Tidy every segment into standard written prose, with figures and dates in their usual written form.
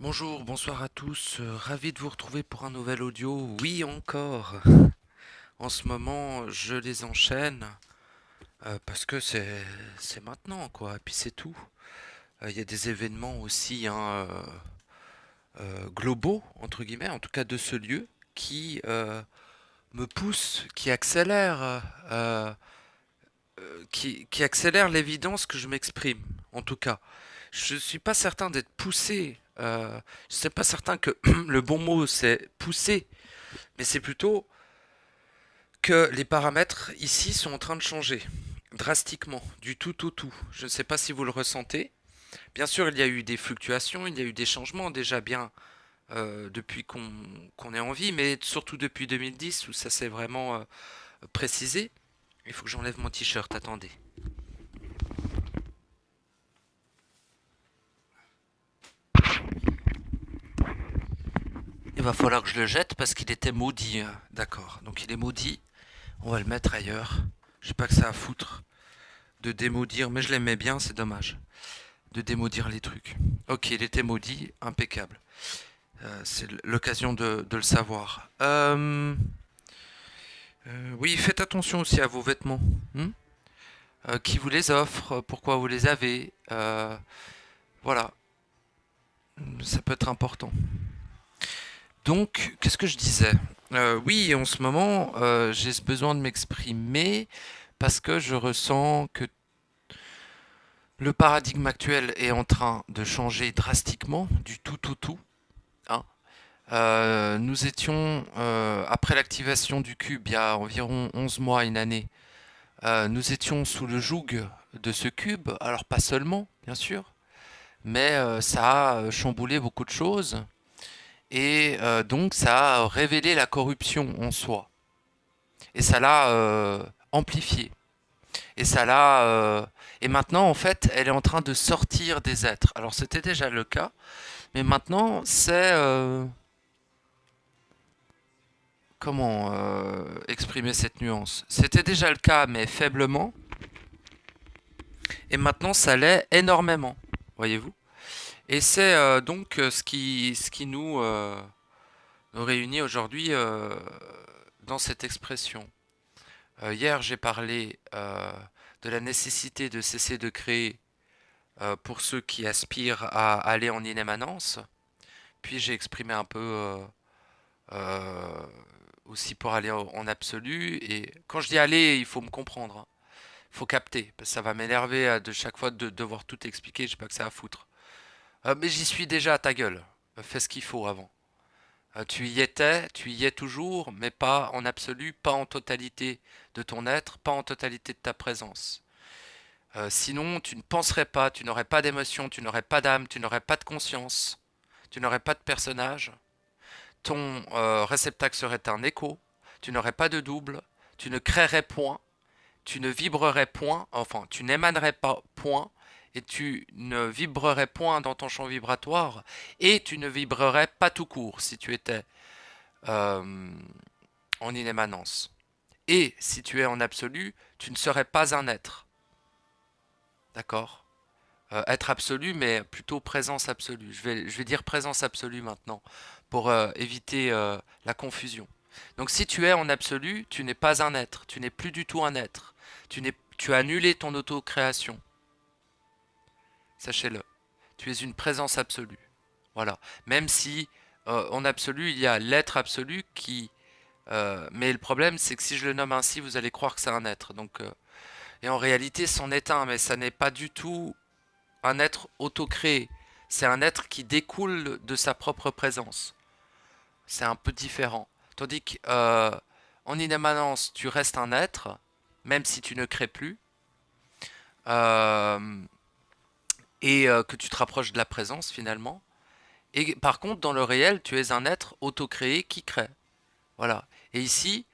Bonjour, bonsoir à tous, ravi de vous retrouver pour un nouvel audio. Oui, encore. En ce moment, je les enchaîne parce que c'est maintenant quoi. Et puis c'est tout. Il y a des événements aussi hein, globaux entre guillemets, en tout cas de ce lieu, qui me poussent, qui accélèrent, qui accélèrent l'évidence que je m'exprime. En tout cas, je suis pas certain d'être poussé. Je suis pas certain que le bon mot c'est pousser. Mais c'est plutôt que les paramètres ici sont en train de changer drastiquement, du tout au tout. Je ne sais pas si vous le ressentez. Bien sûr, il y a eu des fluctuations, il y a eu des changements déjà bien depuis qu'on est en vie, mais surtout depuis 2010 où ça s'est vraiment précisé. Il faut que j'enlève mon t-shirt, attendez. Il va falloir que je le jette parce qu'il était maudit. D'accord, donc il est maudit. On va le mettre ailleurs. Je sais pas que ça à foutre de démaudire, mais je l'aimais bien, c'est dommage. De démaudire les trucs. Ok, il était maudit, impeccable. C'est l'occasion de le savoir. Oui, faites attention aussi à vos vêtements. Hmm. Qui vous les offre, pourquoi vous les avez. Voilà, ça peut être important. Donc, qu'est-ce que je disais? Oui, en ce moment, j'ai ce besoin de m'exprimer parce que je ressens que le paradigme actuel est en train de changer drastiquement du tout au tout. Hein. Nous étions, après l'activation du cube, il y a environ 11 mois, une année, nous étions sous le joug de ce cube, alors pas seulement, bien sûr, mais ça a chamboulé beaucoup de choses, et donc ça a révélé la corruption en soi, et ça l'a amplifié, et ça l'a... et maintenant, en fait, elle est en train de sortir des êtres. Alors c'était déjà le cas, mais maintenant, c'est... comment exprimer cette nuance? C'était déjà le cas, mais faiblement, et maintenant ça l'est énormément, voyez-vous? Et c'est donc ce qui nous réunit aujourd'hui dans cette expression. Hier, j'ai parlé de la nécessité de cesser de créer pour ceux qui aspirent à aller en inémanence, puis j'ai exprimé un peu euh, aussi pour aller en absolu, et quand je dis aller, il faut me comprendre, hein. Faut capter, parce que ça va m'énerver de chaque fois de devoir tout expliquer, j'ai pas que ça à foutre. Mais j'y suis déjà à ta gueule. Fais ce qu'il faut avant. Tu y étais, tu y es toujours, mais pas en absolu, pas en totalité de ton être, pas en totalité de ta présence. Sinon, tu ne penserais pas, tu n'aurais pas d'émotion, tu n'aurais pas d'âme, tu n'aurais pas de conscience, tu n'aurais pas de personnage. Ton réceptacle serait un écho, tu n'aurais pas de double, tu ne créerais point, tu ne vibrerais point, enfin, tu n'émanerais pas point, et tu ne vibrerais point dans ton champ vibratoire, et tu ne vibrerais pas tout court si tu étais euh, en inémanence. Et si tu es en absolu, tu ne serais pas un être. D'accord? Être absolu, mais plutôt présence absolue. Je vais dire présence absolue maintenant, pour éviter la confusion. Donc si tu es en absolu, tu n'es pas un être, tu n'es plus du tout un être. Tu as annulé ton auto-création. Sachez-le. Tu es une présence absolue. Voilà. Même si en absolu, il y a l'être absolu qui... mais le problème, c'est que si je le nomme ainsi, vous allez croire que c'est un être. Donc, et en réalité, c'en est un, mais ça n'est pas du tout un être auto-créé. C'est un être qui découle de sa propre présence. C'est un peu différent. Tandis qu'en en immanence, tu restes un être, même si tu ne crées plus, euh, et que tu te rapproches de la présence finalement. Et par contre, dans le réel, tu es un être auto-créé qui crée. Voilà. Et ici,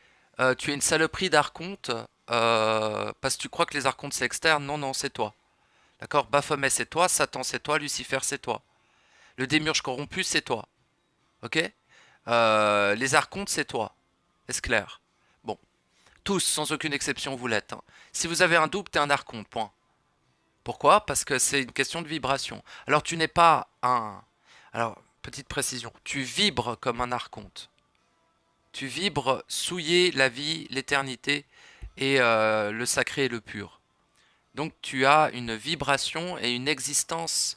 tu es une saloperie d'archonte parce que tu crois que les archontes c'est externe. Non, non, c'est toi. D'accord? Baphomet c'est toi, Satan c'est toi, Lucifer c'est toi. Le démiurge corrompu c'est toi. Ok? Les archontes c'est toi. Est-ce clair? Bon. Tous, sans aucune exception, vous l'êtes, hein. Si vous avez un double, t'es un archonte, point. Pourquoi? Parce que c'est une question de vibration. Alors tu n'es pas un... Alors, Petite précision. Tu vibres comme un archonte. Tu vibres souiller la vie, l'éternité et le sacré et le pur. Donc tu as une vibration et une existence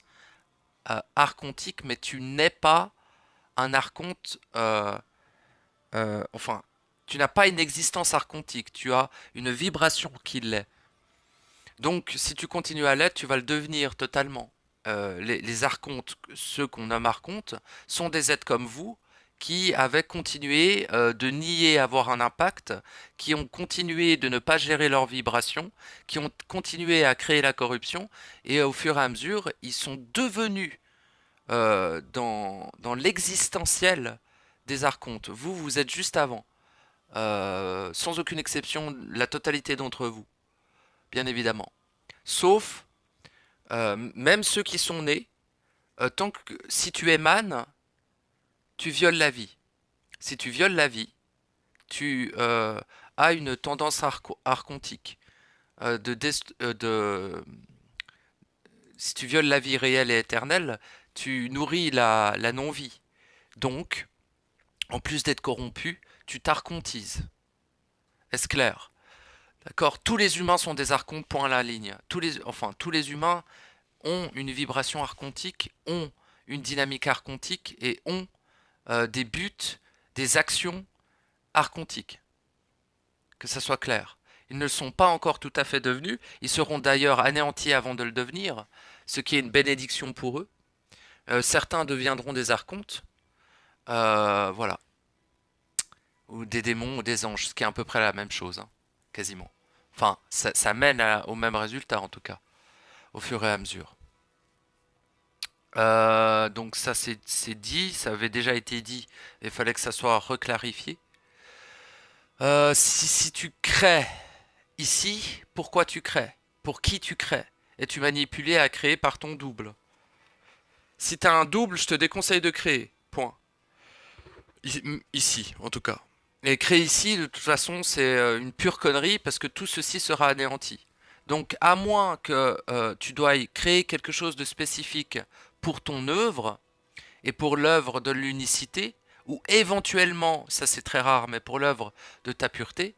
archontique, mais tu n'es pas un archonte. Enfin, tu n'as pas une existence archontique. Tu as une vibration qui l'est. Donc, si tu continues à l'être, tu vas le devenir totalement. Les archontes, ceux qu'on nomme archontes, sont des êtres comme vous qui avaient continué de nier avoir un impact, qui ont continué de ne pas gérer leurs vibrations, qui ont continué à créer la corruption, et au fur et à mesure, ils sont devenus dans l'existentiel des archontes. Vous, vous êtes juste avant. Sans aucune exception, la totalité d'entre vous, bien évidemment. Sauf, même ceux qui sont nés, tant que si tu émanes, tu violes la vie. Si tu violes la vie, tu as une tendance archontique. Si tu violes la vie réelle et éternelle, tu nourris la non-vie. Donc, en plus d'être corrompu, tu t'archontises. Est-ce clair? D'accord? Tous les humains sont des archontes, point à la ligne. Tous les humains ont une vibration archontique, ont une dynamique archontique et ont des buts, des actions archontiques. Que ça soit clair. Ils ne le sont pas encore tout à fait devenus. Ils seront d'ailleurs anéantis avant de le devenir, ce qui est une bénédiction pour eux. Certains deviendront des archontes. Voilà. Ou des démons ou des anges, ce qui est à peu près la même chose, hein, quasiment. Enfin, ça mène au même résultat en tout cas, au fur et à mesure. Donc ça c'est dit, ça avait déjà été dit, il fallait que ça soit reclarifié. Si tu crées ici, pourquoi tu crées? Pour qui tu crées? Es-tu manipulé à créer par ton double? Si t'as un double, je te déconseille de créer. Point. Ici, en tout cas. Et créer ici, de toute façon, c'est une pure connerie parce que tout ceci sera anéanti. Donc, à moins que tu dois créer quelque chose de spécifique pour ton œuvre et pour l'œuvre de l'unicité, ou éventuellement, ça c'est très rare, mais pour l'œuvre de ta pureté,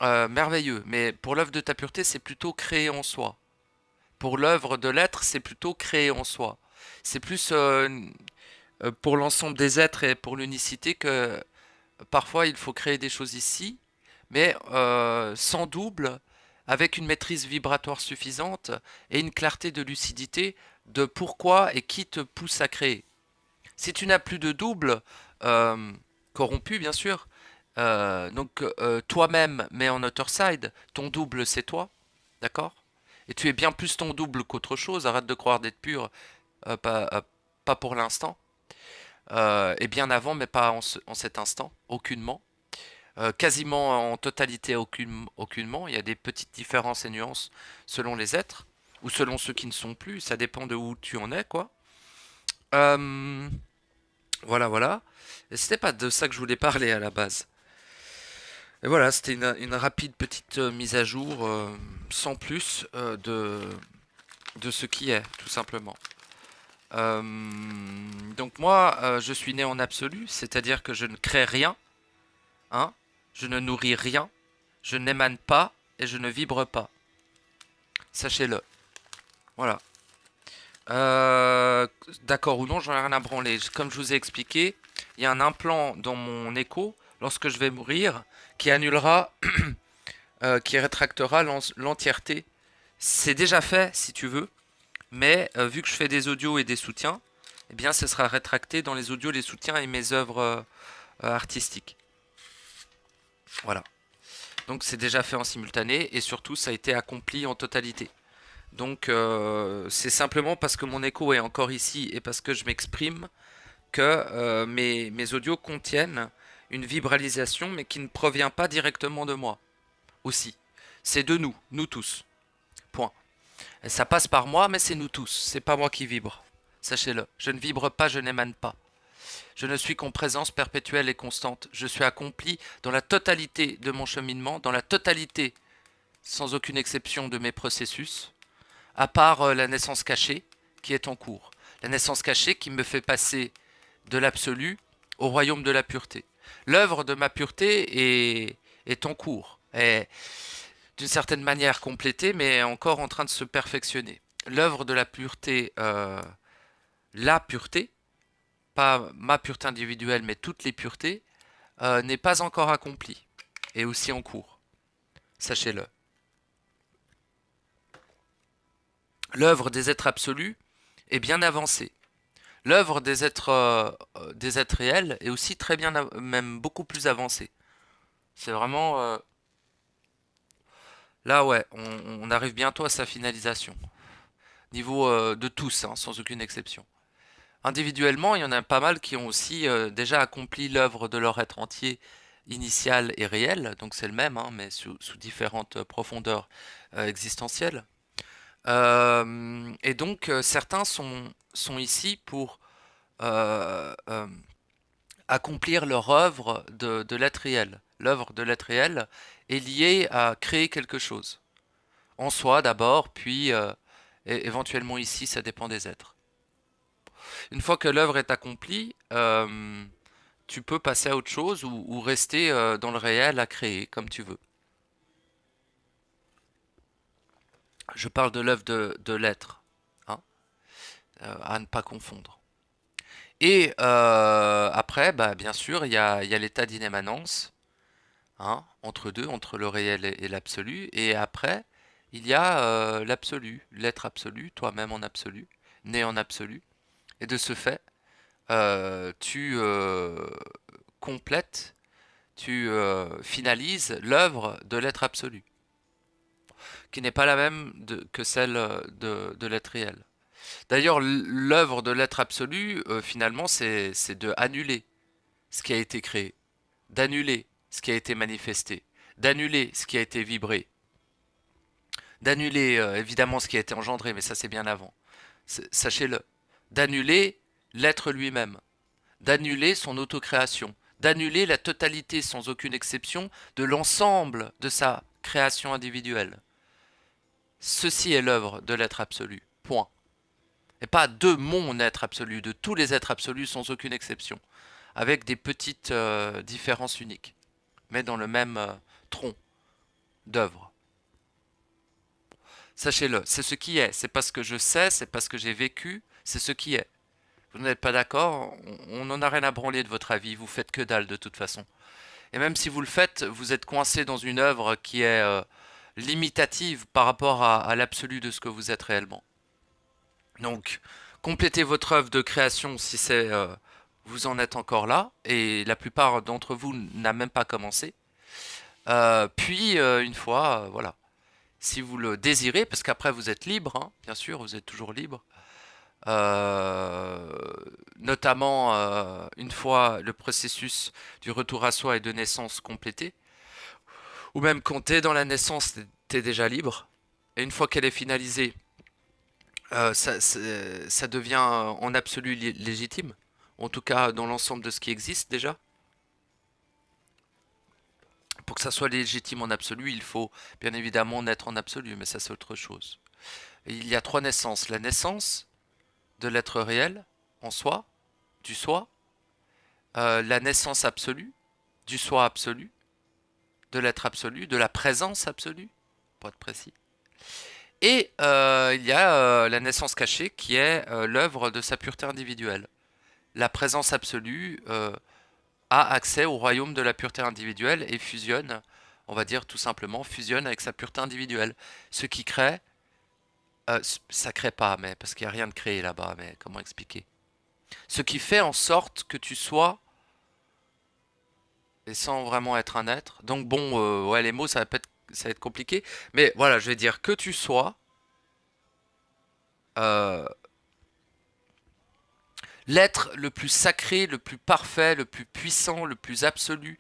merveilleux. Mais pour l'œuvre de ta pureté, c'est plutôt créer en soi. Pour l'œuvre de l'être, c'est plutôt créer en soi. C'est plus pour l'ensemble des êtres et pour l'unicité que parfois il faut créer des choses ici, mais sans double, avec une maîtrise vibratoire suffisante et une clarté de lucidité de pourquoi et qui te pousse à créer. Si tu n'as plus de double, euh, corrompu bien sûr, donc toi-même, mais en outer side, ton double c'est toi, d'accord? Et tu es bien plus ton double qu'autre chose, arrête de croire d'être pur, pas pour l'instant. Et bien avant, mais pas en cet instant, aucunement. Quasiment en totalité, aucunement. Il y a des petites différences et nuances selon les êtres, ou selon ceux qui ne sont plus, ça dépend de où tu en es, quoi. Euh, voilà, voilà. Et c'était pas de ça que je voulais parler à la base. Et voilà, c'était une rapide petite mise à jour, sans plus, de ce qui est, tout simplement. Euh, donc moi, je suis né en absolu, c'est-à-dire que je ne crée rien, hein, je ne nourris rien, je n'émane pas et je ne vibre pas. Sachez-le. Voilà. D'accord ou non, j'en ai rien à branler. Comme je vous ai expliqué, il y a un implant dans mon écho lorsque je vais mourir qui annulera, qui rétractera l'entièreté. C'est déjà fait si tu veux, mais vu que je fais des audios et des soutiens, eh bien ce sera rétracté dans les audios, les soutiens et mes œuvres artistiques. Voilà. Donc c'est déjà fait en simultané et surtout ça a été accompli en totalité. Donc c'est simplement parce que mon écho est encore ici et parce que je m'exprime que mes audios contiennent une vibralisation mais qui ne provient pas directement de moi aussi. C'est de nous tous. Point. Et ça passe par moi mais c'est nous tous, c'est pas moi qui vibre. Sachez-le, je ne vibre pas, je n'émane pas. Je ne suis qu'en présence perpétuelle et constante. Je suis accompli dans la totalité de mon cheminement, dans la totalité, sans aucune exception, de mes processus, à part la naissance cachée, qui est en cours. La naissance cachée qui me fait passer de l'absolu au royaume de la pureté. L'œuvre de ma pureté est en cours, est d'une certaine manière complétée, mais encore en train de se perfectionner. L'œuvre de la pureté, la pureté, pas ma pureté individuelle, mais toutes les puretés, n'est pas encore accomplie, et aussi en cours. Sachez-le. L'œuvre des êtres absolus est bien avancée. L'œuvre des êtres réels est aussi très bien, même beaucoup plus avancée. C'est vraiment... là, ouais, on arrive bientôt à sa finalisation. Niveau de tous, hein, sans aucune exception. Individuellement, il y en a pas mal qui ont aussi déjà accompli l'œuvre de leur être entier initial et réel, donc c'est le même, hein, mais sous différentes profondeurs existentielles. Et donc certains sont ici pour euh, accomplir leur œuvre de l'être réel. L'œuvre de l'être réel est liée à créer quelque chose. En soi d'abord, puis éventuellement ici, ça dépend des êtres. Une fois que l'œuvre est accomplie, tu peux passer à autre chose ou rester dans le réel à créer comme tu veux. Je parle de l'œuvre de l'être, hein, à ne pas confondre. Et après, bah, bien sûr, il y a l'état d'inémanence, hein, entre deux, entre le réel et l'absolu. Et après, il y a l'absolu, l'être absolu, toi-même en absolu, né en absolu. Et de ce fait, tu complètes, tu finalises l'œuvre de l'être absolu, qui n'est pas la même que celle de l'être réel. D'ailleurs, l'œuvre de l'être absolu, finalement, c'est de annuler ce qui a été créé, d'annuler ce qui a été manifesté, d'annuler ce qui a été vibré, d'annuler évidemment ce qui a été engendré, mais ça c'est bien avant. Sachez-le, d'annuler l'être lui-même, d'annuler son autocréation, d'annuler la totalité sans aucune exception de l'ensemble de sa création individuelle. Ceci est l'œuvre de l'être absolu. Point. Et pas de mon être absolu, de tous les êtres absolus sans aucune exception, avec des petites différences uniques, mais dans le même tronc d'œuvre. Sachez-le, c'est ce qui est, c'est pas ce que je sais, c'est pas ce que j'ai vécu, c'est ce qui est. Vous n'êtes pas d'accord, on n'en a rien à branler de votre avis, vous faites que dalle de toute façon. Et même si vous le faites, vous êtes coincé dans une œuvre qui est limitative par rapport à l'absolu de ce que vous êtes réellement. Donc, complétez votre œuvre de création si c'est vous en êtes encore là, et la plupart d'entre vous n'a même pas commencé. Puis, une fois, voilà, si vous le désirez, parce qu'après vous êtes libre, hein, bien sûr, vous êtes toujours libre, euh, notamment une fois le processus du retour à soi et de naissance complété, ou même quand t'es dans la naissance, t'es déjà libre, et une fois qu'elle est finalisée, ça devient en absolu légitime, en tout cas dans l'ensemble de ce qui existe déjà. Pour que ça soit légitime en absolu, il faut bien évidemment naître en absolu, mais ça c'est autre chose. Et il y a trois naissances. La naissance de l'être réel en soi, du soi, la naissance absolue, du soi absolu, de l'être absolu, de la présence absolue, pour être précis. Et il y a la naissance cachée qui est l'œuvre de sa pureté individuelle. La présence absolue a accès au royaume de la pureté individuelle et fusionne, on va dire tout simplement, fusionne avec sa pureté individuelle. Ce qui crée, ça crée pas, mais parce qu'il n'y a rien de créé là-bas, mais comment expliquer? Ce qui fait en sorte que tu sois, et sans vraiment être un être, donc bon, ouais, les mots, ça va être compliqué, mais voilà, je vais dire que tu sois euh, l'être le plus sacré, le plus parfait, le plus puissant, le plus absolu,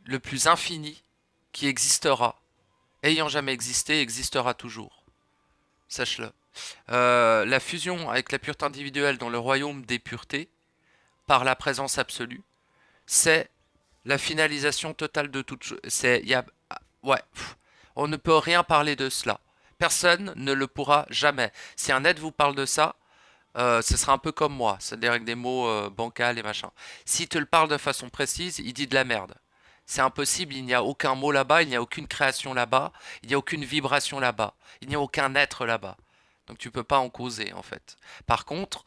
le plus infini qui existera. Ayant jamais existé, existera toujours. Sache-le. La fusion avec la pureté individuelle dans le royaume des puretés, par la présence absolue, c'est la finalisation totale de toute chose. Ouais, on ne peut rien parler de cela. Personne ne le pourra jamais. Si un être vous parle de ça, ce sera un peu comme moi, c'est-à-dire avec des mots bancals et machin. S'il te le parle de façon précise, il dit de la merde. C'est impossible, il n'y a aucun mot là-bas, il n'y a aucune création là-bas, il n'y a aucune vibration là-bas, il n'y a aucun être là-bas. Donc tu peux pas en causer en fait. Par contre,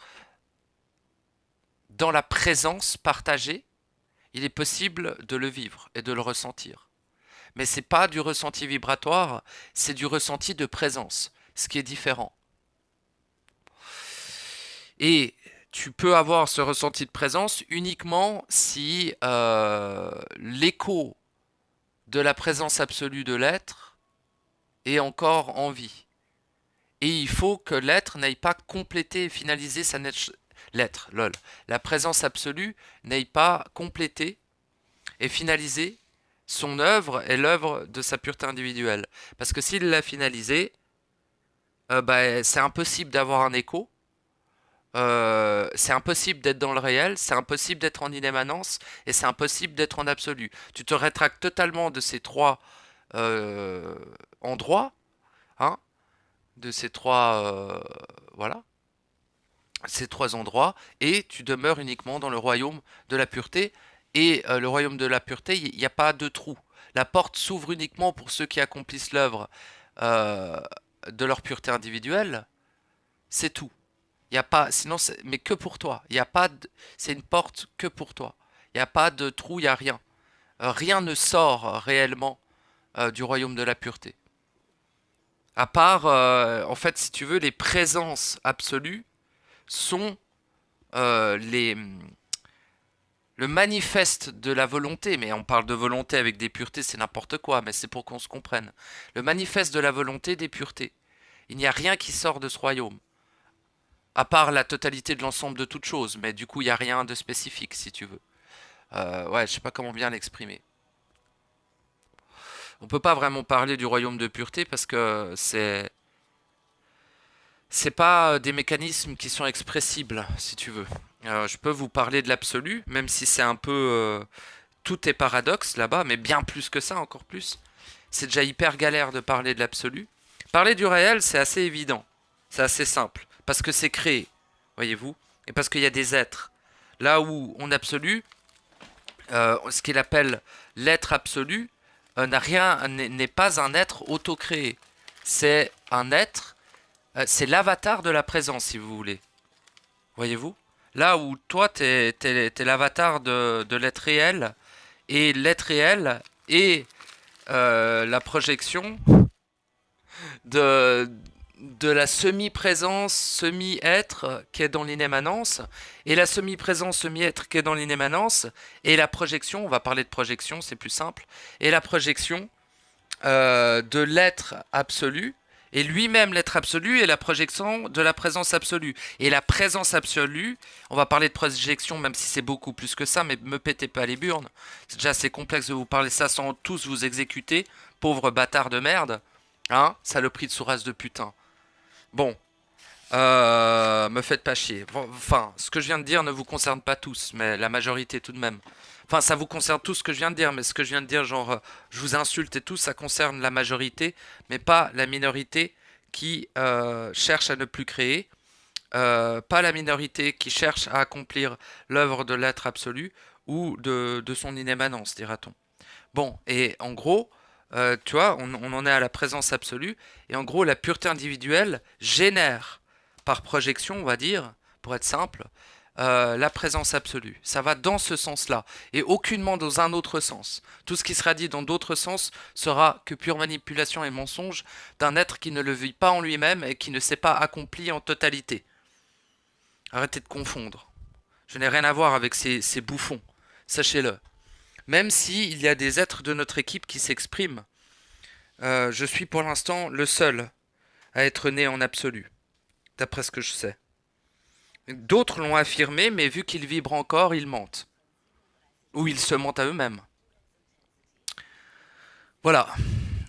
dans la présence partagée, il est possible de le vivre et de le ressentir. Mais c'est pas du ressenti vibratoire, c'est du ressenti de présence, ce qui est différent. Et tu peux avoir ce ressenti de présence uniquement si l'écho de la présence absolue de l'être est encore en vie. Et il faut que l'être n'aille pas complété et finalisé sa l'être, lol. La présence absolue n'aille pas complété et finalisé son œuvre et l'œuvre de sa pureté individuelle. Parce que s'il l'a finalisé, bah, c'est impossible d'avoir un écho. C'est impossible d'être dans le réel, c'est impossible d'être en immanence et c'est impossible d'être en absolu. Tu te rétractes totalement de ces trois euh, endroits, hein, de ces trois, voilà, ces trois endroits, et tu demeures uniquement dans le royaume de la pureté. Et le royaume de la pureté, il n'y a pas de trou. La porte s'ouvre uniquement pour ceux qui accomplissent l'œuvre euh, de leur pureté individuelle. C'est tout. Il y a pas, sinon, mais que pour toi. Il y a pas, c'est une porte que pour toi. Il n'y a pas de trou, il n'y a rien. Rien ne sort réellement du royaume de la pureté. À part, en fait, si tu veux, les présences absolues sont les le manifeste de la volonté, mais on parle de volonté avec des puretés, c'est n'importe quoi, mais c'est pour qu'on se comprenne. Le manifeste de la volonté des puretés. Il n'y a rien qui sort de ce royaume. À part la totalité de l'ensemble de toutes choses, mais du coup, il n'y a rien de spécifique, si tu veux. Ouais, je sais pas comment bien l'exprimer. On peut pas vraiment parler du royaume de pureté parce que c'est pas des mécanismes qui sont expressibles, si tu veux. Je peux vous parler de l'absolu, même si c'est un peu tout est paradoxe là-bas, mais bien plus que ça, encore plus. C'est déjà hyper galère de parler de l'absolu. Parler du réel, c'est assez évident, c'est assez simple, parce que c'est créé, voyez-vous, et parce qu'il y a des êtres. Là où on absolu, ce qu'il appelle l'être absolu, n'a rien, n'est pas un être auto-créé. C'est un être, c'est l'avatar de la présence, si vous voulez. Voyez-vous? Là où toi, t'es l'avatar de l'être réel, et l'être réel est la projection de, de la semi-présence, semi-être qui est dans l'inémanence, et la semi-présence, semi-être qui est dans l'inémanence, et la projection, on va parler de projection, c'est plus simple, et la projection de l'être absolu, et lui-même l'être absolu est la projection de la présence absolue. Et la présence absolue, on va parler de projection même si c'est beaucoup plus que ça, mais me pétez pas les burnes. C'est déjà assez complexe de vous parler ça sans tous vous exécuter, pauvre bâtard de merde. Hein, saloperie de sourasse de putain. Bon, me faites pas chier. Enfin, ce que je viens de dire ne vous concerne pas tous, mais la majorité tout de même. Enfin, ça vous concerne tout ce que je viens de dire, mais ce que je viens de dire, genre, je vous insulte et tout, ça concerne la majorité, mais pas la minorité qui cherche à ne plus créer, pas la minorité qui cherche à accomplir l'œuvre de l'être absolu ou de son inémanence, dira-t-on. Bon, et en gros, tu vois, on en est à la présence absolue, et en gros, la pureté individuelle génère, par projection, on va dire, pour être simple, la présence absolue. Ça va dans ce sens-là, et aucunement dans un autre sens. Tout ce qui sera dit dans d'autres sens sera que pure manipulation et mensonge d'un être qui ne le vit pas en lui-même et qui ne s'est pas accompli en totalité. Arrêtez de confondre. Je n'ai rien à voir avec ces bouffons, sachez-le. Même si il y a des êtres de notre équipe qui s'expriment, je suis pour l'instant le seul à être né en absolu, d'après ce que je sais. D'autres l'ont affirmé, mais vu qu'ils vibrent encore, ils mentent. Ou ils se mentent à eux-mêmes. Voilà.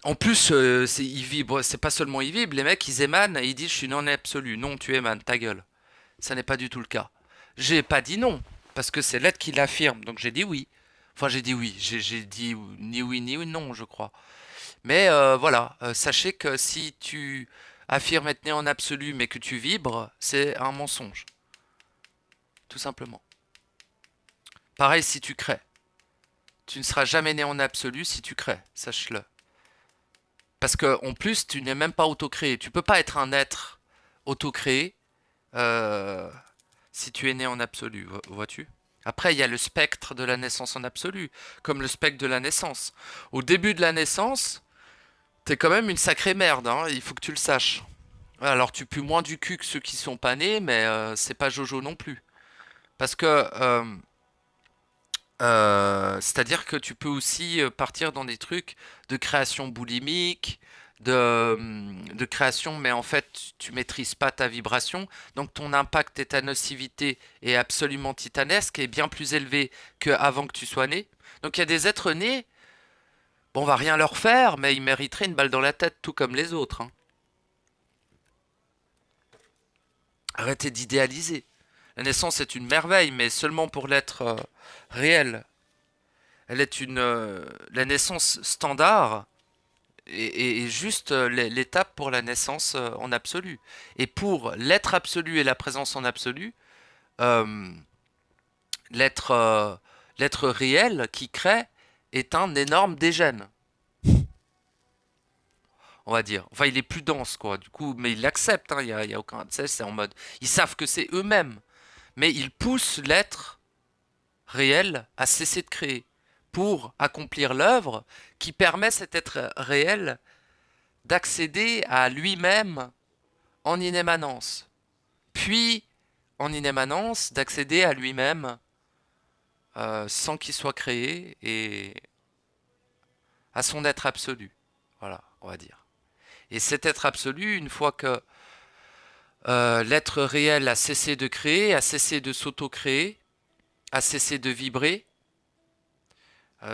En plus, ils vibrent, c'est pas seulement ils vibrent, les mecs ils émanent et ils disent je suis non absolu. Non, tu émanes, ta gueule. Ça n'est pas du tout le cas. J'ai pas dit non, parce que c'est l'être qui l'affirme, donc j'ai dit oui. Enfin, j'ai dit oui, j'ai dit ni oui ni non, je crois. Mais voilà, sachez que si tu affirme être né en absolu mais que tu vibres, c'est un mensonge. Tout simplement. Pareil si tu crées. Tu ne seras jamais né en absolu si tu crées, sache-le. Parce que en plus, tu n'es même pas auto-créé. Tu peux pas être un être auto-créé euh, si tu es né en absolu, vois-tu? Après, il y a le spectre de la naissance en absolu, comme le spectre de la naissance. Au début de la naissance, t'es quand même une sacrée merde, hein, il faut que tu le saches. Alors, tu pues moins du cul que ceux qui sont pas nés, mais c'est pas Jojo non plus. Parce que c'est-à-dire que tu peux aussi partir dans des trucs de création boulimique, de création, mais en fait, tu maîtrises pas ta vibration. Donc ton impact et ta nocivité est absolument titanesque et bien plus élevé qu'avant que tu sois né. Donc il y a des êtres nés, bon, on va rien leur faire, mais ils mériteraient une balle dans la tête, tout comme les autres, hein. Arrêtez d'idéaliser. La naissance est une merveille, mais seulement pour l'être réel. Elle est la naissance standard et juste l'étape pour la naissance en absolu. Et pour l'être absolu et la présence en absolu, euh, l'être l'être réel qui crée est un énorme dégène, on va dire. Enfin, il est plus dense, quoi. Du coup, mais il l'accepte, hein, y a aucun. Tu sais, c'est en mode. Ils savent que c'est eux-mêmes, mais ils poussent l'être réel à cesser de créer pour accomplir l'œuvre qui permet cet être réel d'accéder à lui-même en inémanence, puis en inémanence d'accéder à lui-même sans qu'il soit créé et à son être absolu. Voilà, on va dire. Et cet être absolu, une fois que l'être réel a cessé de créer, a cessé de s'auto-créer, a cessé de vibrer,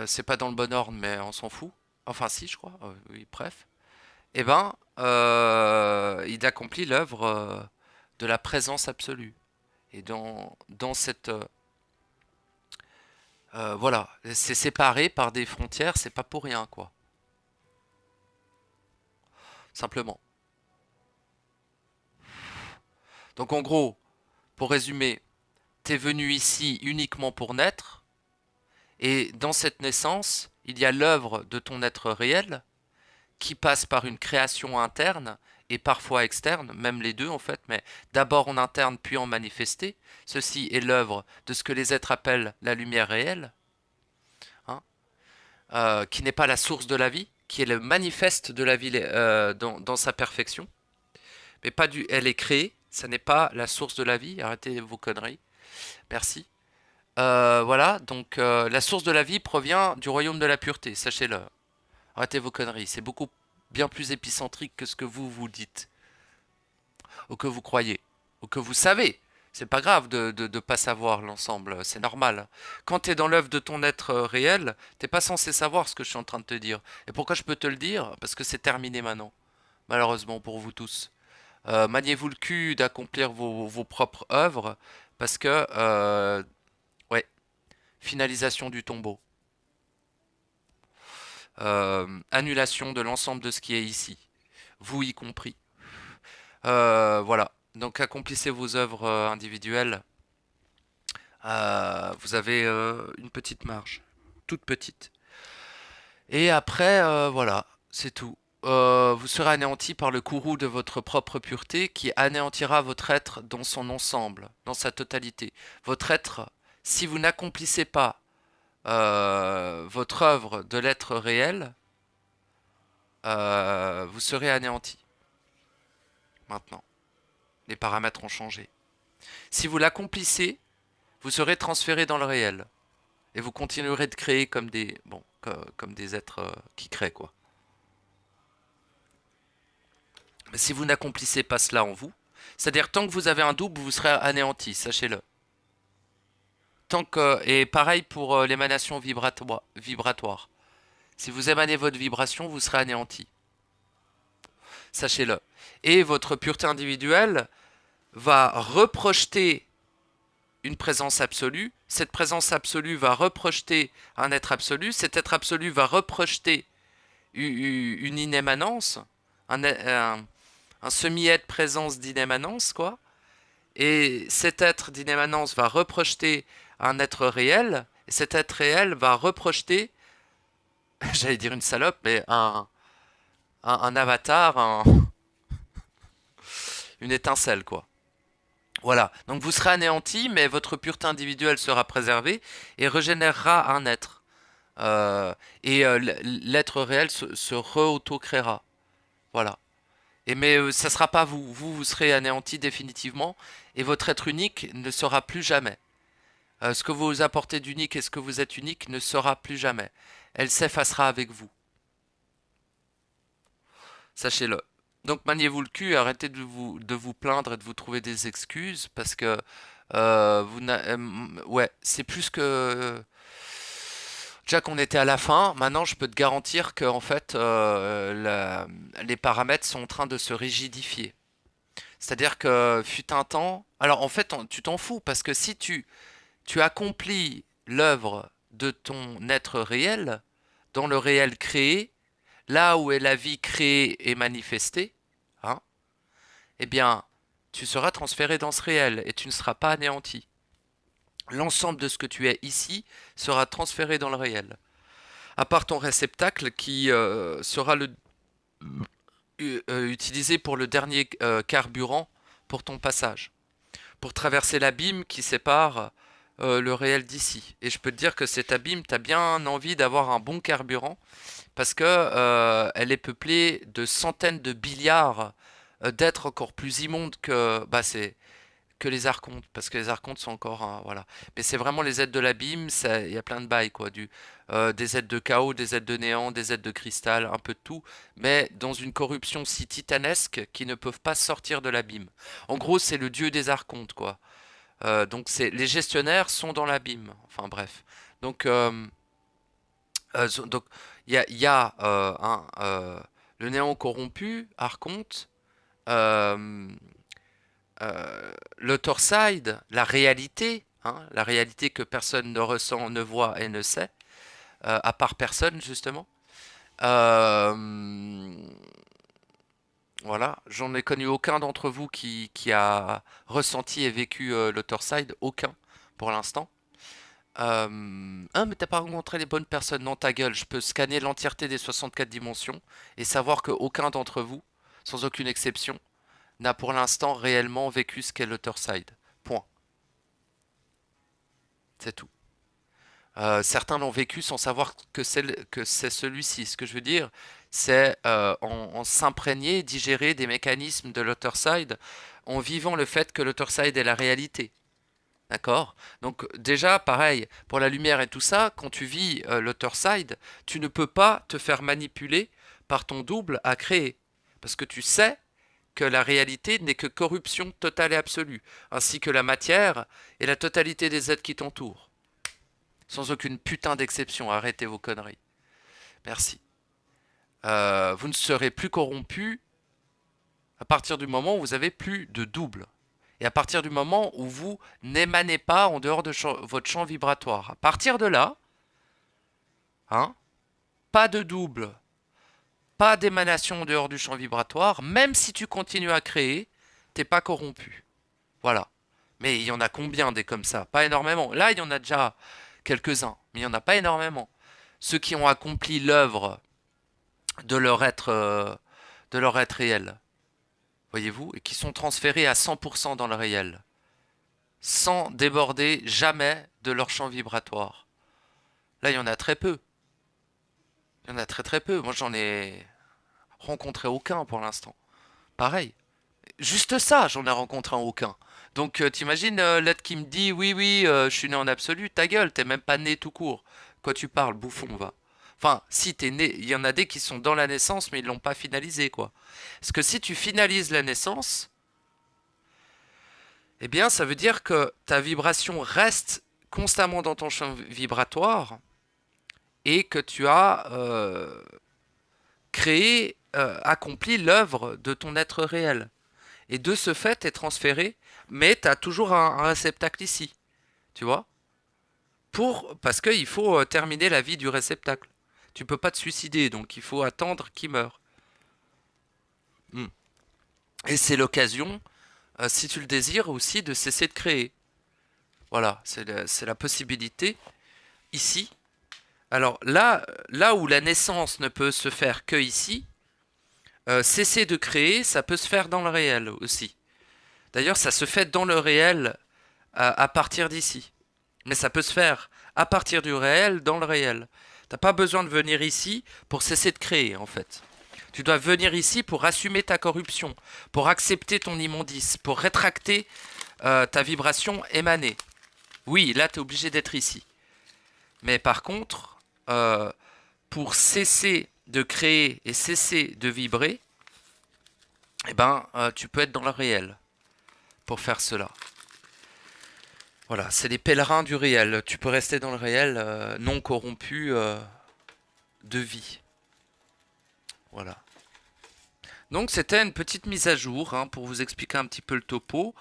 c'est pas dans le bon ordre, mais on s'en fout. Enfin, si, je crois. Oui, bref. Eh ben, il accomplit l'œuvre de la présence absolue. Et dans cette... voilà, c'est séparé par des frontières, c'est pas pour rien, quoi. Simplement. Donc en gros, pour résumer, t'es venu ici uniquement pour naître, et dans cette naissance, il y a l'œuvre de ton être réel, qui passe par une création interne et parfois externe, même les deux en fait, mais d'abord en interne puis en manifesté. Ceci est l'œuvre de ce que les êtres appellent la lumière réelle, hein, qui n'est pas la source de la vie, qui est le manifeste de la vie dans sa perfection, mais pas du, elle est créée, ça n'est pas la source de la vie. Arrêtez vos conneries, merci. Voilà, donc la source de la vie provient du royaume de la pureté, sachez-le. Arrêtez vos conneries, c'est beaucoup bien plus épicentrique que ce que vous dites, ou que vous croyez, ou que vous savez. C'est pas grave de pas savoir l'ensemble, c'est normal. Quand t'es dans l'œuvre de ton être réel, t'es pas censé savoir ce que je suis en train de te dire. Et pourquoi je peux te le dire? Parce que c'est terminé maintenant, malheureusement pour vous tous. Maniez-vous le cul d'accomplir vos propres œuvres, parce que, ouais, finalisation du tombeau. Annulation de l'ensemble de ce qui est ici, vous y compris. Voilà, donc accomplissez vos œuvres individuelles. Vous avez une petite marge, toute petite. Et après, voilà, c'est tout. Vous serez anéanti par le courroux de votre propre pureté qui anéantira votre être dans son ensemble, dans sa totalité. Votre être, si vous n'accomplissez pas votre œuvre de l'être réel, vous serez anéanti. Maintenant, les paramètres ont changé. Si vous l'accomplissez, vous serez transféré dans le réel. Et vous continuerez de créer comme des, bon, comme des êtres qui créent, quoi. Mais si vous n'accomplissez pas cela en vous, c'est-à-dire tant que vous avez un double, vous serez anéanti, sachez-le. Et pareil pour l'émanation vibratoire. Si vous émanez votre vibration, vous serez anéanti. Sachez-le. Et votre pureté individuelle va reprojeter une présence absolue. Cette présence absolue va reprojeter un être absolu. Cet être absolu va reprojeter une inémanence, un un semi-être présence d'inémanence, quoi. Et cet être d'inémanence va reprojeter un être réel, et cet être réel va reprojeter, j'allais dire une salope, mais un avatar, une étincelle, quoi. Voilà, donc vous serez anéanti, mais votre pureté individuelle sera préservée et régénérera un être. Euh, et l'être réel se re-auto-créera. Voilà. Et mais ça sera pas vous. Vous serez anéanti définitivement et votre être unique ne sera plus jamais. Ce que vous apportez d'unique et ce que vous êtes unique ne sera plus jamais. Elle s'effacera avec vous. Sachez-le. Donc maniez-vous le cul, arrêtez de vous plaindre et de vous trouver des excuses parce que ouais, c'est plus que déjà qu'on était à la fin. Maintenant, je peux te garantir que en fait, les paramètres sont en train de se rigidifier. C'est-à-dire que fut un temps. Alors en fait, tu t'en fous parce que si tu accomplis l'œuvre de ton être réel dans le réel créé, là où est la vie créée et manifestée, hein, eh bien, tu seras transféré dans ce réel et tu ne seras pas anéanti. L'ensemble de ce que tu es ici sera transféré dans le réel. À part ton réceptacle qui sera utilisé pour le dernier carburant pour ton passage, pour traverser l'abîme qui sépare le réel d'ici. Et je peux te dire que cet abîme, tu as bien envie d'avoir un bon carburant parce que elle est peuplée de centaines de milliards d'êtres encore plus immondes que c'est que les archontes, parce que les archontes sont encore voilà. Mais c'est vraiment les êtres de l'abîme, il y a plein de bails quoi, des êtres de chaos, des êtres de néant, des êtres de cristal, un peu de tout, mais dans une corruption si titanesque qu'ils ne peuvent pas sortir de l'abîme. En gros, c'est le dieu des archontes quoi. Donc les gestionnaires sont dans l'abîme. Enfin bref. Donc donc il y a le néant corrompu, archonte. Euh, le Torside, la réalité que personne ne ressent, ne voit et ne sait, à part personne justement. Euh, voilà, j'en ai connu aucun d'entre vous qui a ressenti et vécu le Torside, aucun pour l'instant. Ah, mais t'as pas rencontré les bonnes personnes, non ta gueule, je peux scanner l'entièreté des 64 dimensions et savoir que aucun d'entre vous, sans aucune exception, n'a pour l'instant réellement vécu ce qu'est l'Otherside. Point. C'est tout. Certains l'ont vécu sans savoir que c'est celui-ci. Ce que je veux dire, c'est en s'imprégner, digérer des mécanismes de l'Otherside en vivant le fait que l'Otherside est la réalité. D'accord? Donc déjà, pareil, pour la lumière et tout ça, quand tu vis l'Otherside, tu ne peux pas te faire manipuler par ton double à créer. Parce que tu sais que la réalité n'est que corruption totale et absolue, ainsi que la matière et la totalité des êtres qui t'entourent. Sans aucune putain d'exception, arrêtez vos conneries. Merci. Vous ne serez plus corrompu à partir du moment où vous avez plus de double. Et à partir du moment où vous n'émanez pas en dehors de votre champ vibratoire. À partir de là, hein, pas de double, pas d'émanation en dehors du champ vibratoire, même si tu continues à créer, t'es pas corrompu. Voilà. Mais il y en a combien des comme ça? Pas énormément. Là, il y en a déjà quelques-uns, mais il n'y en a pas énormément. Ceux qui ont accompli l'œuvre de de leur être réel, voyez-vous, et qui sont transférés à 100% dans le réel, sans déborder jamais de leur champ vibratoire. Là, il y en a très peu. Il y en a très très peu. Moi, j'en ai rencontré aucun pour l'instant. Pareil. Juste ça, j'en ai rencontré aucun. Donc t'imagines l'être qui me dit oui oui je suis né en absolu, ta gueule, t'es même pas né tout court. Quoi tu parles, bouffon, va. Enfin, si t'es né, il y en a des qui sont dans la naissance mais ils l'ont pas finalisé quoi. Parce que si tu finalises la naissance, eh bien ça veut dire que ta vibration reste constamment dans ton champ vibratoire et que tu as créé, accompli l'œuvre de ton être réel. Et de ce fait, est transféré, mais tu as toujours un réceptacle ici, tu vois? Parce qu'il faut terminer la vie du réceptacle. Tu peux pas te suicider, donc il faut attendre qu'il meure. Hmm. Et c'est l'occasion, si tu le désires aussi, de cesser de créer. Voilà, c'est la possibilité ici. Alors là où la naissance ne peut se faire que ici, cesser de créer, ça peut se faire dans le réel aussi. D'ailleurs, ça se fait dans le réel à partir d'ici. Mais ça peut se faire à partir du réel dans le réel. T'as pas besoin de venir ici pour cesser de créer, en fait. Tu dois venir ici pour assumer ta corruption, pour accepter ton immondice, pour rétracter ta vibration émanée. Oui, là, tu es obligé d'être ici. Mais par contre, pour cesser de créer et cesser de vibrer, eh ben, tu peux être dans le réel pour faire cela. Voilà, c'est les pèlerins du réel. Tu peux rester dans le réel non corrompu de vie. Voilà. Donc c'était une petite mise à jour hein, pour vous expliquer un petit peu le topo.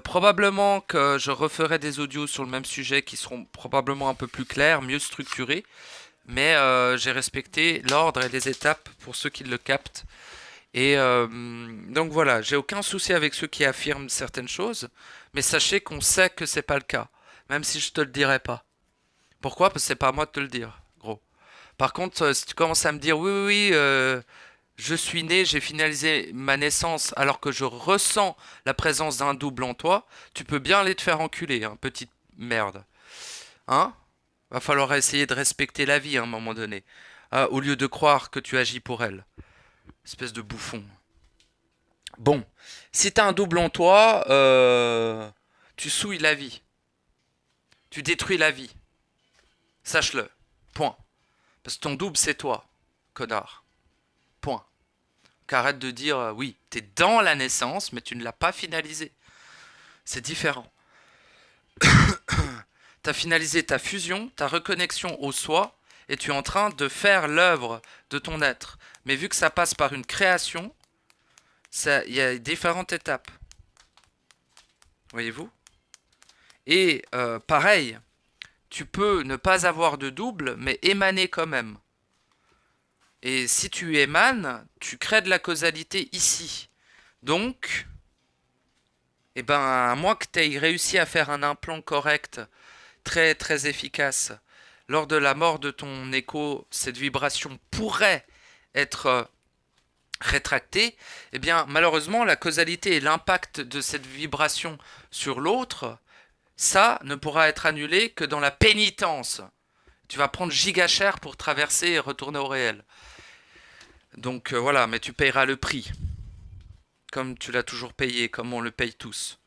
Probablement que je referai des audios sur le même sujet qui seront probablement un peu plus clairs, mieux structurés. Mais j'ai respecté l'ordre et les étapes pour ceux qui le captent. Et donc voilà, j'ai aucun souci avec ceux qui affirment certaines choses. Mais sachez qu'on sait que c'est pas le cas. Même si je te le dirai pas. Pourquoi? Parce que c'est pas à moi de te le dire, gros. Par contre, si tu commences à me dire oui, oui, oui, je suis né, j'ai finalisé ma naissance alors que je ressens la présence d'un double en toi, tu peux bien aller te faire enculer, hein, petite merde. Hein? Va falloir essayer de respecter la vie à un moment donné. Au lieu de croire que tu agis pour elle. Espèce de bouffon. Bon, si t'as un double en toi, tu souilles la vie. Tu détruis la vie. Sache-le. Point. Parce que ton double, c'est toi, connard. Point. Qu'arrête de dire oui, t'es dans la naissance, mais tu ne l'as pas finalisé. C'est différent. T'as finalisé ta fusion, ta reconnexion au soi, et tu es en train de faire l'œuvre de ton être. Mais vu que ça passe par une création, il y a différentes étapes. Voyez-vous? Et pareil, tu peux ne pas avoir de double, mais émaner quand même. Et si tu émanes, tu crées de la causalité ici. Donc, eh ben, à moins que tu aies réussi à faire un implant correct, très très efficace, lors de la mort de ton écho, cette vibration pourrait être rétractée. Eh bien, malheureusement, la causalité et l'impact de cette vibration sur l'autre, ça ne pourra être annulé que dans la pénitence. Tu vas prendre giga cher pour traverser et retourner au réel. Donc voilà, mais tu payeras le prix. Comme tu l'as toujours payé, comme on le paye tous.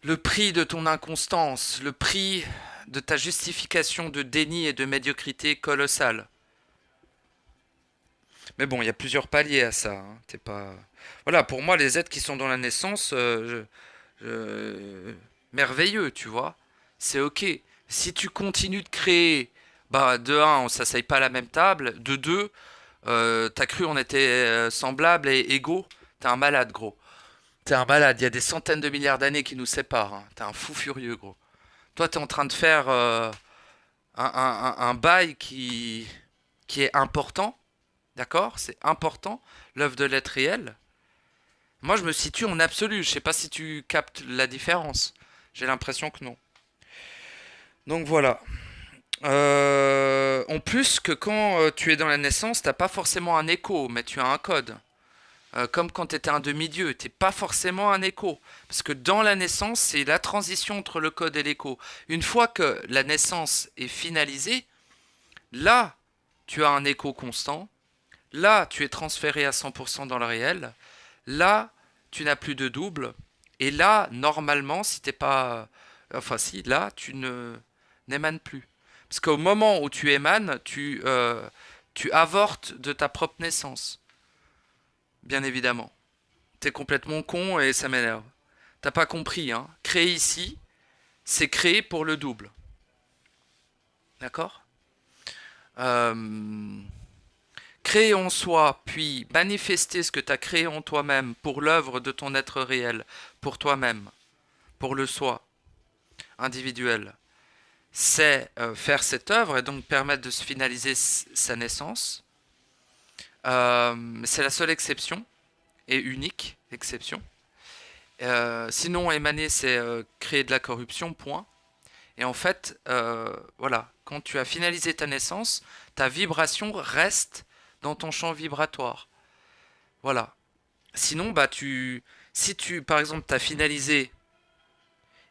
Le prix de ton inconstance, le prix de ta justification de déni et de médiocrité colossale. Mais bon, il y a plusieurs paliers à ça. Hein. T'es pas... Voilà, pour moi, les êtres qui sont dans la naissance, merveilleux, tu vois. C'est ok. Si tu continues de créer, bah, de un, on s'asseye pas à la même table. De deux, t'as cru on était semblables et égaux. T'es un malade, gros. T'es un malade. Il y a des centaines de milliards d'années qui nous séparent. Hein. T'es un fou furieux, gros. Toi, t'es en train de faire un bail qui est important. D'accord? C'est important. L'œuvre de l'être réel. Moi, je me situe en absolu. Je sais pas si tu captes la différence. J'ai l'impression que non. Donc voilà. En plus que quand tu es dans la naissance, t'as pas forcément un écho, mais tu as un code. Comme quand tu étais un demi-dieu, t'es pas forcément un écho. Parce que dans la naissance, c'est la transition entre le code et l'écho. Une fois que la naissance est finalisée, là, tu as un écho constant. Là, tu es transféré à 100% dans le réel. Là, tu n'as plus de double. Et là, normalement, si t'es pas... Enfin si, là, tu ne n'émanes plus. Parce qu'au moment où tu émanes, tu avortes de ta propre naissance. Bien évidemment. T'es complètement con et ça m'énerve. T'as pas compris, hein. Créer ici, c'est créer pour le double. D'accord? euh, Créer en soi, puis manifester ce que tu as créé en toi-même pour l'œuvre de ton être réel, pour toi-même, pour le soi individuel, c'est faire cette œuvre et donc permettre de se finaliser sa naissance. C'est la seule exception. et unique, exception. Sinon, émaner, c'est créer de la corruption, point. Et en fait, voilà, quand tu as finalisé ta naissance, ta vibration reste dans ton champ vibratoire. Voilà. Sinon, bah, si tu, par exemple, t'as finalisé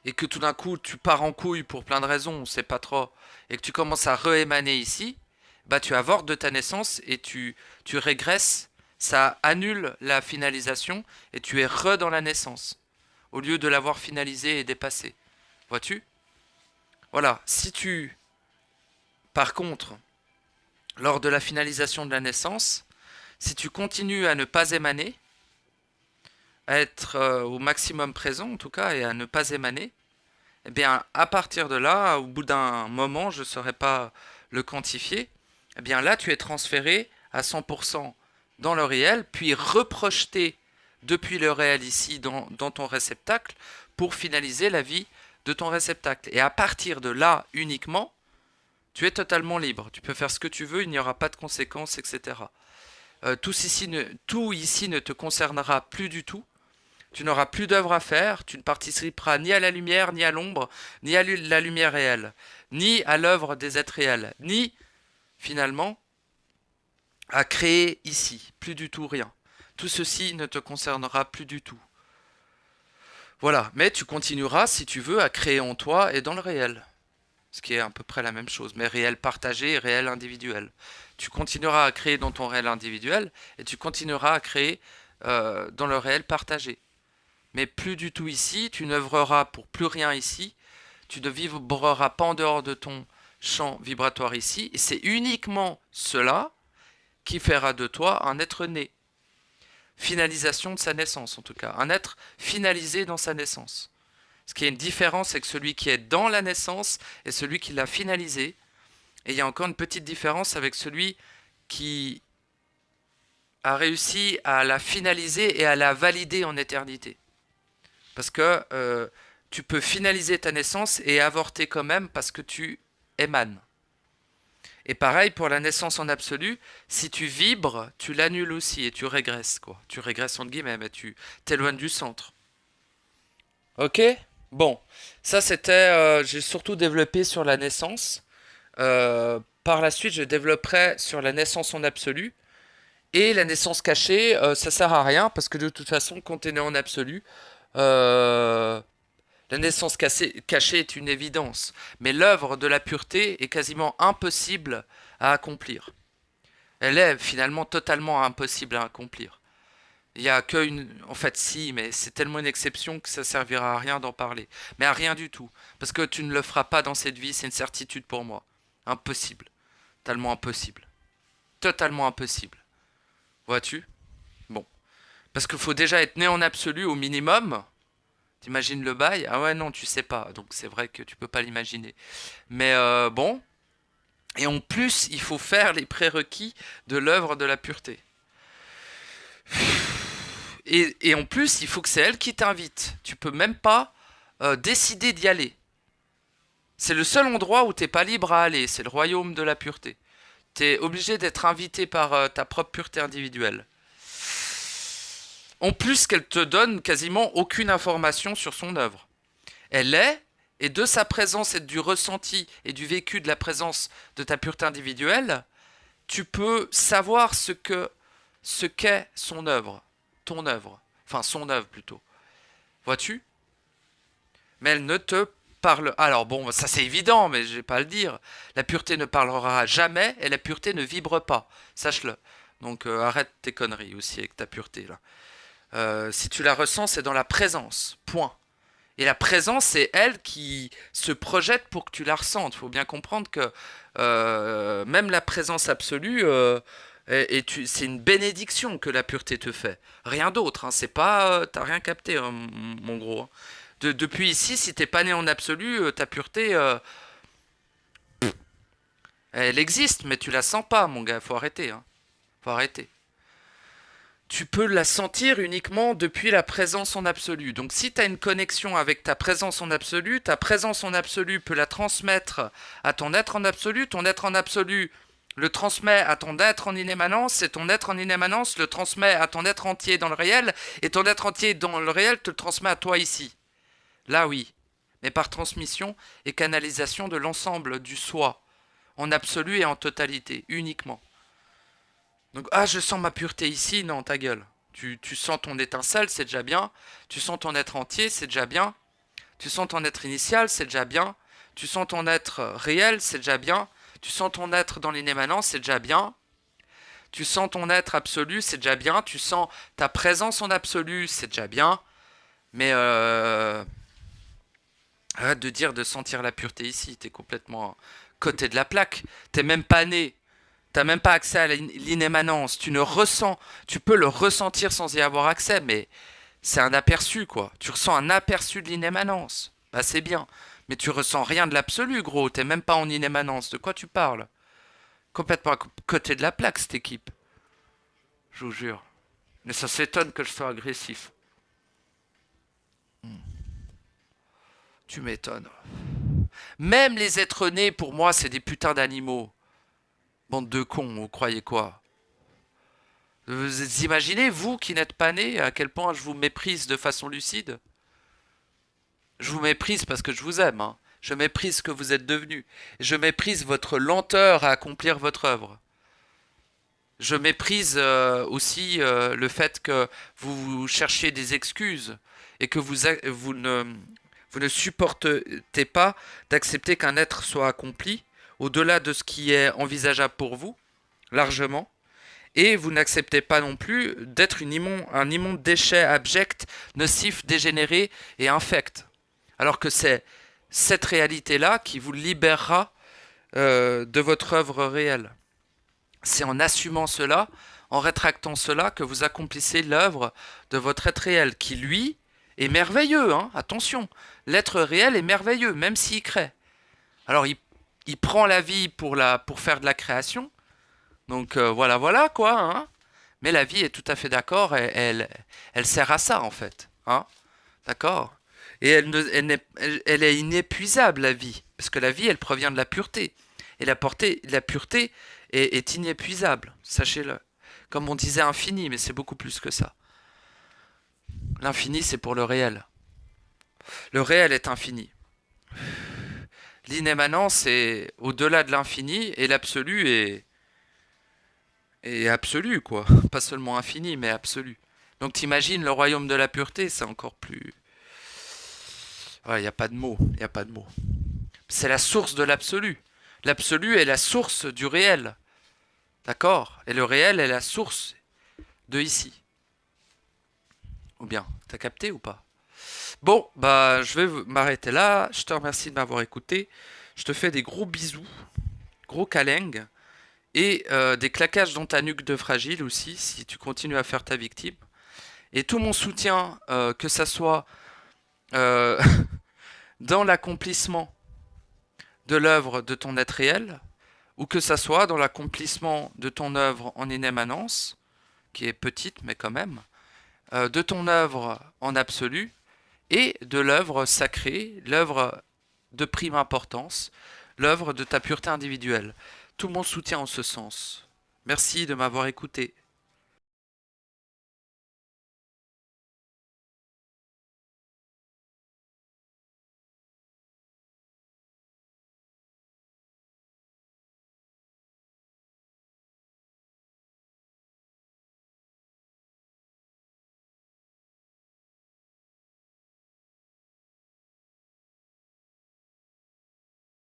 et que tout d'un coup, tu pars en couille pour plein de raisons, on sait pas trop, et que tu commences à re-émaner ici, bah, tu avortes de ta naissance et tu régresses, ça annule la finalisation et tu es dans la naissance, au lieu de l'avoir finalisé et dépassé. Vois-tu? Voilà. Si tu, par contre, lors de la finalisation de la naissance, si tu continues à ne pas émaner, à être au maximum présent en tout cas, et à ne pas émaner, eh bien à partir de là, au bout d'un moment, je ne saurais pas le quantifier, eh bien là tu es transféré à 100% dans le réel, puis reprojeté depuis le réel ici dans ton réceptacle pour finaliser la vie de ton réceptacle. Et à partir de là uniquement, tu es totalement libre. Tu peux faire ce que tu veux, il n'y aura pas de conséquences, etc. Tout ici ne te concernera plus du tout. Tu n'auras plus d'œuvre à faire, tu ne participeras ni à la lumière, ni à l'ombre, ni à la lumière réelle, ni à l'œuvre des êtres réels, ni, finalement, à créer ici. Plus du tout rien. Tout ceci ne te concernera plus du tout. Voilà, mais tu continueras, si tu veux, à créer en toi et dans le réel. Ce qui est à peu près la même chose, mais réel partagé et réel individuel. Tu continueras à créer dans ton réel individuel et tu continueras à créer dans le réel partagé. Mais plus du tout ici, tu n'œuvreras pour plus rien ici, tu ne vibreras pas en dehors de ton champ vibratoire ici, et c'est uniquement cela qui fera de toi un être né. Finalisation de sa naissance en tout cas, un être finalisé dans sa naissance. Ce qui est une différence, c'est que celui qui est dans la naissance est celui qui l'a finalisé, et il y a encore une petite différence avec celui qui a réussi à la finaliser et à la valider en éternité. Parce que tu peux finaliser ta naissance et avorter quand même parce que tu émanes. Et pareil pour la naissance en absolu, si tu vibres, tu l'annules aussi et tu régresses, quoi. Tu régresses entre guillemets, mais tu t'éloignes du centre. Ok? Bon, ça c'était, j'ai surtout développé sur la naissance. Par la suite, je développerai sur la naissance en absolu. Et la naissance cachée, ça sert à rien parce que de toute façon, quand tu es né en absolu, la naissance cachée est une évidence, mais l'œuvre de la pureté est quasiment impossible à accomplir. Elle est finalement totalement impossible à accomplir. Il n'y a qu'une... En fait, si, mais c'est tellement une exception que ça servira à rien d'en parler. Mais à rien du tout. Parce que tu ne le feras pas dans cette vie, c'est une certitude pour moi. Impossible. Tellement impossible. Totalement impossible. Vois-tu? Bon. Parce qu'il faut déjà être né en absolu au minimum. T'imagines le bail? Ah ouais, non, tu sais pas. Donc c'est vrai que tu peux pas l'imaginer. Mais bon. Et en plus, il faut faire les prérequis de l'œuvre de la pureté. Et en plus, il faut que c'est elle qui t'invite. Tu peux même pas décider d'y aller. C'est le seul endroit où t'es pas libre à aller. C'est le royaume de la pureté. T'es obligé d'être invité par ta propre pureté individuelle. En plus qu'elle te donne quasiment aucune information sur son œuvre. Elle est, et de sa présence et du ressenti et du vécu de la présence de ta pureté individuelle, tu peux savoir ce qu'est son œuvre, ton œuvre, enfin son œuvre plutôt. Vois-tu? Mais elle ne te parle... Alors bon, ça c'est évident, mais je vais pas le dire. La pureté ne parlera jamais et la pureté ne vibre pas, sache-le. Donc arrête tes conneries aussi avec ta pureté là. Si tu la ressens, c'est dans la présence, point. Et la présence, c'est elle qui se projette pour que tu la ressentes. Il faut bien comprendre que même la présence absolue, c'est une bénédiction que la pureté te fait. Rien d'autre, hein, c'est pas... t'as rien capté, hein, mon gros. Hein. Depuis ici, si t'es pas né en absolu, ta pureté... elle existe, mais tu la sens pas, mon gars. Faut arrêter, hein. Faut arrêter. Tu peux la sentir uniquement depuis la présence en absolu. Donc si tu as une connexion avec ta présence en absolu peut la transmettre à ton être en absolu le transmet à ton être en inémanence, et ton être en inémanence le transmet à ton être entier dans le réel, et ton être entier dans le réel te le transmet à toi ici. Là oui, mais par transmission et canalisation de l'ensemble du soi, en absolu et en totalité, uniquement. Donc, ah, je sens ma pureté ici, non, ta gueule. Tu sens ton étincelle, c'est déjà bien. Tu sens ton être entier, c'est déjà bien. Tu sens ton être initial, c'est déjà bien. Tu sens ton être réel, c'est déjà bien. Tu sens ton être dans l'inémanence, c'est déjà bien. Tu sens ton être absolu, c'est déjà bien. Tu sens ta présence en absolu, c'est déjà bien. Mais arrête de dire de sentir la pureté ici. T'es complètement côté de la plaque. T'es même pas né. T'as même pas accès à l'inémanence. Tu ne ressens. Tu peux le ressentir sans y avoir accès, mais c'est un aperçu, quoi. Tu ressens un aperçu de l'inémanence. Bah, c'est bien. Mais tu ressens rien de l'absolu, gros. T'es même pas en inémanence. De quoi tu parles? Complètement à côté de la plaque, cette équipe. Je vous jure. Mais ça s'étonne que je sois agressif. Tu m'étonnes. Même les êtres nés, pour moi, c'est des putains d'animaux. Bande de cons, vous croyez quoi? Vous imaginez, vous qui n'êtes pas nés, à quel point je vous méprise de façon lucide? Je vous méprise parce que je vous aime, hein. Je méprise ce que vous êtes devenus. Je méprise votre lenteur à accomplir votre œuvre. Je méprise aussi le fait que vous cherchiez des excuses et que vous ne supportez pas d'accepter qu'un être soit accompli au-delà de ce qui est envisageable pour vous, largement. Et vous n'acceptez pas non plus d'être un immonde déchet abject, nocif, dégénéré et infect. Alors que c'est cette réalité-là qui vous libérera de votre œuvre réelle. C'est en assumant cela, en rétractant cela, que vous accomplissez l'œuvre de votre être réel, qui lui est merveilleux, hein, attention. L'être réel est merveilleux, même s'il crée. Alors il prend la vie pour faire de la création, donc voilà quoi, hein. Mais la vie est tout à fait d'accord, et elle sert à ça en fait, hein, d'accord. Et elle est inépuisable, la vie, parce que la vie elle provient de la pureté, et la pureté est inépuisable, sachez-le. Comme on disait infini, mais c'est beaucoup plus que ça. L'infini c'est pour le réel. Le réel est infini. L'inémanence est au-delà de l'infini, et l'absolu est absolu, quoi. Pas seulement infini, mais absolu. Donc t'imagines le royaume de la pureté, c'est encore plus... Il n'y a pas de mots, il n'y a pas de mots. C'est la source de l'absolu. L'absolu est la source du réel. D'accord? Et le réel est la source de ici. Ou bien, t'as capté ou pas? Bon, bah je vais m'arrêter là. Je te remercie de m'avoir écouté. Je te fais des gros bisous, gros câlins, et des claquages dans ta nuque de fragile aussi, si tu continues à faire ta victime. Et tout mon soutien, que ça soit euh, dans l'accomplissement de l'œuvre de ton être réel, ou que ça soit dans l'accomplissement de ton œuvre en inémanence, qui est petite mais quand même, de ton œuvre en absolu, et de l'œuvre sacrée, l'œuvre de prime importance, l'œuvre de ta pureté individuelle. Tout mon soutien en ce sens. Merci de m'avoir écouté.